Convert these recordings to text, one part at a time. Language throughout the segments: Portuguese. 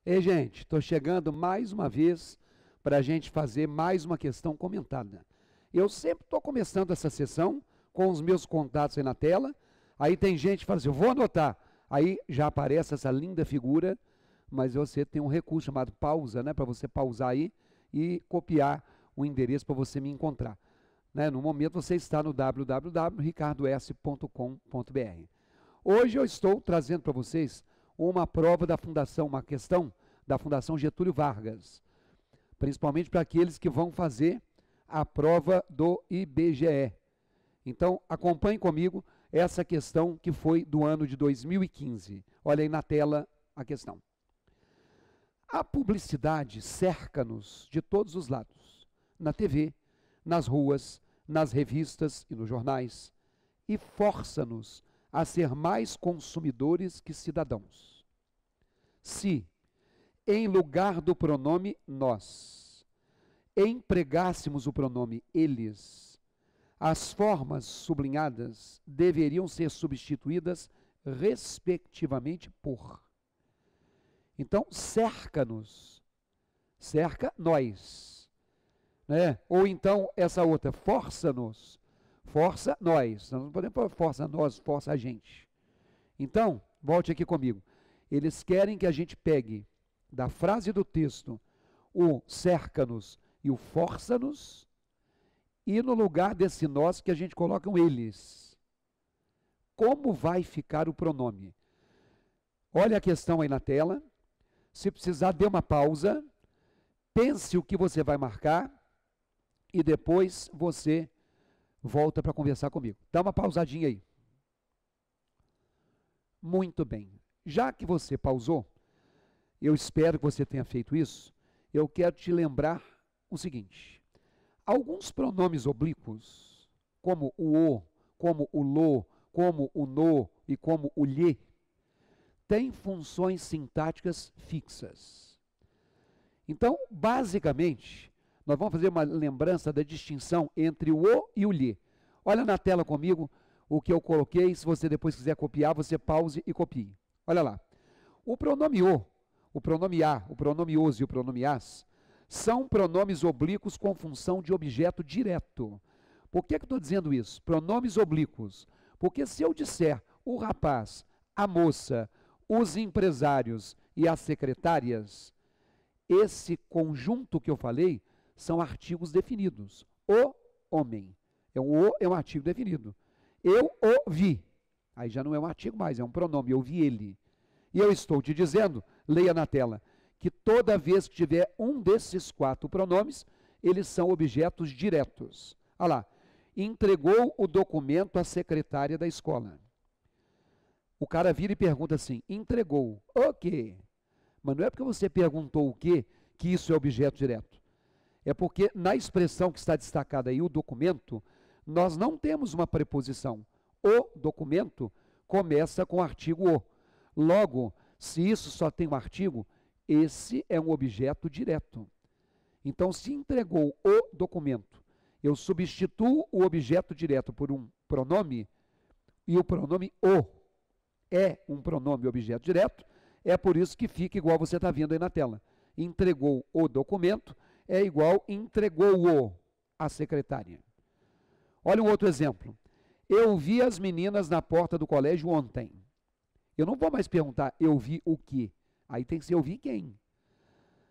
Ei, gente, estou chegando mais uma vez para a gente fazer mais uma questão comentada. Eu sempre estou começando essa sessão com os meus contatos aí na tela. Aí tem gente que fala assim, eu vou anotar. Aí já aparece essa linda figura, mas você tem um recurso chamado pausa, né? Para você pausar aí e copiar o endereço para você me encontrar. Né? No momento você está no www.ricardos.com.br. Hoje eu estou trazendo para vocês uma prova da Fundação, uma questão da Fundação Getúlio Vargas, principalmente para aqueles que vão fazer a prova do IBGE. Então, acompanhe comigo essa questão que foi do ano de 2015. Olha aí na tela a questão. A publicidade cerca-nos de todos os lados, na TV, nas ruas, nas revistas e nos jornais, e força-nos a ser mais consumidores que cidadãos. Se, em lugar do pronome nós, empregássemos o pronome eles, as formas sublinhadas deveriam ser substituídas respectivamente por. Então, cerca-nos, cerca nós, né? Ou então essa outra, força-nos, força nós. Nós não podemos falar força nós, força a gente. Então, volte aqui comigo. Eles querem que a gente pegue da frase do texto o cerca-nos e o força-nos, e no lugar desse nós que a gente coloca um eles. Como vai ficar o pronome? Olha a questão aí na tela. Se precisar, dê uma pausa, pense o que você vai marcar e depois você volta para conversar comigo. Dá uma pausadinha aí. Muito bem. Já que você pausou, eu espero que você tenha feito isso, eu quero te lembrar o seguinte. Alguns pronomes oblíquos, como o o, como o lo, como o no e como o lhe, têm funções sintáticas fixas. Então, basicamente, nós vamos fazer uma lembrança da distinção entre o e o lhe. Olha na tela comigo o que eu coloquei. Se você depois quiser copiar, você pause e copie. Olha lá. O pronome o pronome a, o pronome os e o pronome as são pronomes oblíquos com função de objeto direto. Por que eu estou dizendo isso? Pronomes oblíquos. Porque se eu disser o rapaz, a moça, os empresários e as secretárias, esse conjunto que eu falei são artigos definidos. O homem. O é um artigo definido. Eu o vi. Aí já não é um artigo mais, é um pronome. Eu vi ele. E eu estou te dizendo, leia na tela, que toda vez que tiver um desses quatro pronomes, eles são objetos diretos. Olha lá. Entregou o documento à secretária da escola. O cara vira e pergunta assim, entregou o quê? Mas não é porque você perguntou o quê que isso é objeto direto. É porque na expressão que está destacada aí, o documento, nós não temos uma preposição. O documento começa com o artigo o. Logo, se isso só tem um artigo, esse é um objeto direto. Então, se entregou o documento, eu substituo o objeto direto por um pronome, e o pronome o é um pronome objeto direto, é por isso que fica igual você está vendo aí na tela. Entregou o documento é igual entregou-o à secretária. Olha um outro exemplo. Eu vi as meninas na porta do colégio ontem. Eu não vou mais perguntar, eu vi o quê? Aí tem que ser eu vi quem.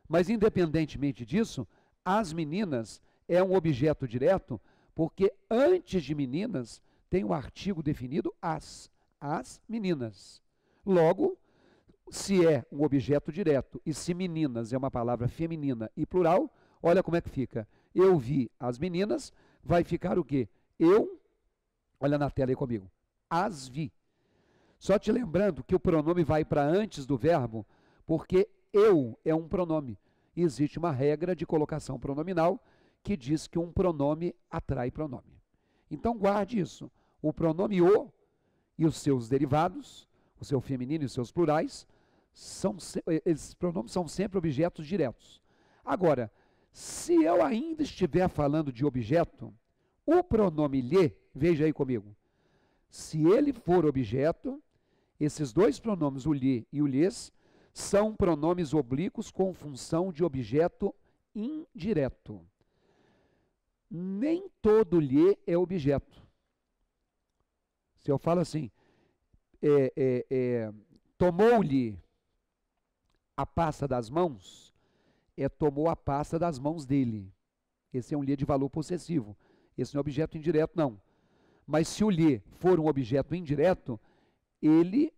Mas independentemente disso, as meninas é um objeto direto, porque antes de meninas tem um artigo definido as meninas. Logo, se é um objeto direto e se meninas é uma palavra feminina e plural, olha como é que fica. Eu vi as meninas, vai ficar o quê? Eu, olha na tela aí comigo, as vi. Só te lembrando que o pronome vai para antes do verbo, porque eu é um pronome. Existe uma regra de colocação pronominal que diz que um pronome atrai pronome. Então guarde isso. O pronome o e os seus derivados, o seu feminino e os seus plurais, esses pronomes são sempre objetos diretos. Agora, se eu ainda estiver falando de objeto, o pronome lhe, veja aí comigo, se ele for objeto, esses dois pronomes, o lhe e o lhes, são pronomes oblíquos com função de objeto indireto. Nem todo lhe é objeto. Se eu falo assim, tomou-lhe a pasta das mãos, tomou a pasta das mãos dele. Esse é um lhe de valor possessivo. Esse não é objeto indireto, não. Mas se o lhe for um objeto indireto, ele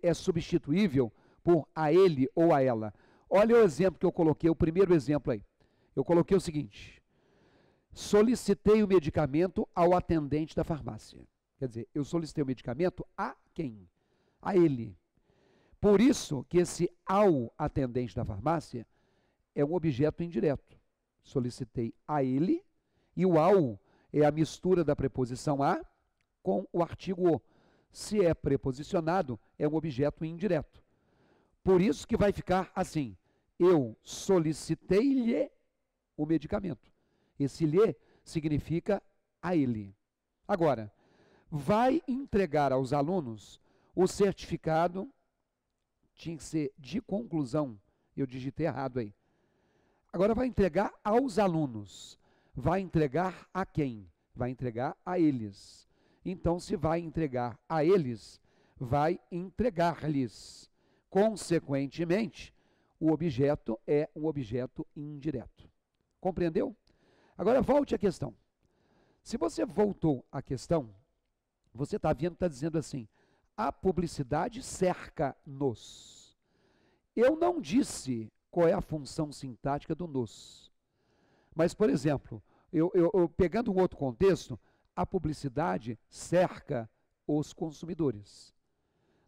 é substituível por a ele ou a ela. Olha o exemplo que eu coloquei, o primeiro exemplo aí. Eu coloquei o seguinte: solicitei o medicamento ao atendente da farmácia. Quer dizer, eu solicitei o medicamento a quem? A ele. Por isso que esse ao atendente da farmácia é um objeto indireto. Solicitei a ele, e o ao é a mistura da preposição a com o artigo o. Se é preposicionado, é um objeto indireto. Por isso que vai ficar assim: eu solicitei-lhe o medicamento. Esse lhe significa a ele. Agora, vai entregar aos alunos o certificado, tinha que ser de conclusão, eu digitei errado aí. Agora vai entregar aos alunos. Vai entregar a quem? Vai entregar a eles. Então, se vai entregar a eles, vai entregar-lhes. Consequentemente, o objeto é um objeto indireto. Compreendeu? Agora volte à questão. Se você voltou à questão, você está vendo, está dizendo assim: a publicidade cerca-nos. Eu não disse qual é a função sintática do nos. Mas, por exemplo, eu pegando um outro contexto, a publicidade cerca os consumidores.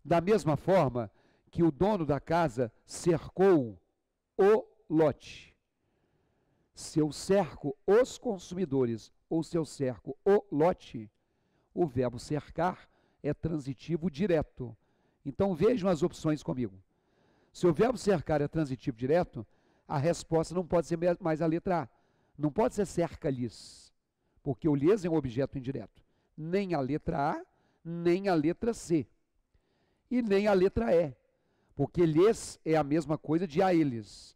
Da mesma forma que o dono da casa cercou o lote. Se eu cerco os consumidores ou se eu cerco o lote, o verbo cercar é transitivo direto. Então vejam as opções comigo. Se o verbo cercar é transitivo direto, a resposta não pode ser mais a letra A. Não pode ser cerca-lhes, porque o lhes é um objeto indireto. Nem a letra A, nem a letra C. E nem a letra E, porque lhes é a mesma coisa de a eles.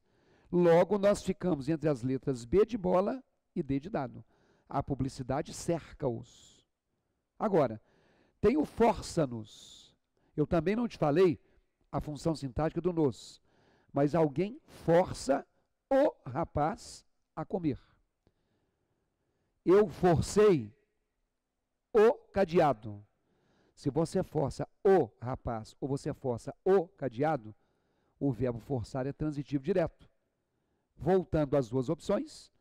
Logo, nós ficamos entre as letras B de bola e D de dado. A publicidade cerca-os. Agora, tem o força-nos. Eu também não te falei a função sintática do nos, mas alguém força o rapaz a comer. Eu forcei o cadeado. Se você força o rapaz ou você força o cadeado, o verbo forçar é transitivo direto. Voltando às duas opções,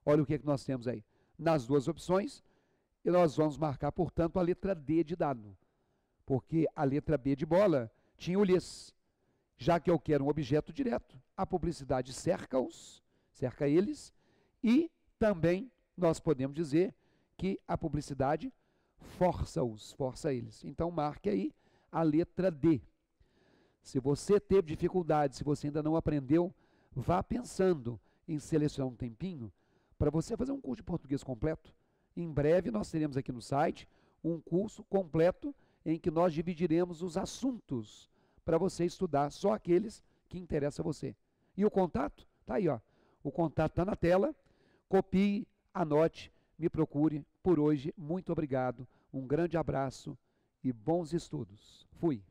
olha o que nós temos aí. Nas duas opções, nós vamos marcar, portanto, a letra D de dado. Porque a letra B de bola tinha o lhes. Já que eu quero um objeto direto, a publicidade cerca-os, cerca eles, e também nós podemos dizer que a publicidade força-os, força eles. Então, marque aí a letra D. Se você teve dificuldade, se você ainda não aprendeu, vá pensando em selecionar um tempinho para você fazer um curso de português completo. Em breve nós teremos aqui no site um curso completo em que nós dividiremos os assuntos para você estudar, só aqueles que interessam a você. E o contato? Está aí, ó. O contato está na tela. Copie, anote, me procure. Por hoje, muito obrigado. Um grande abraço e bons estudos. Fui.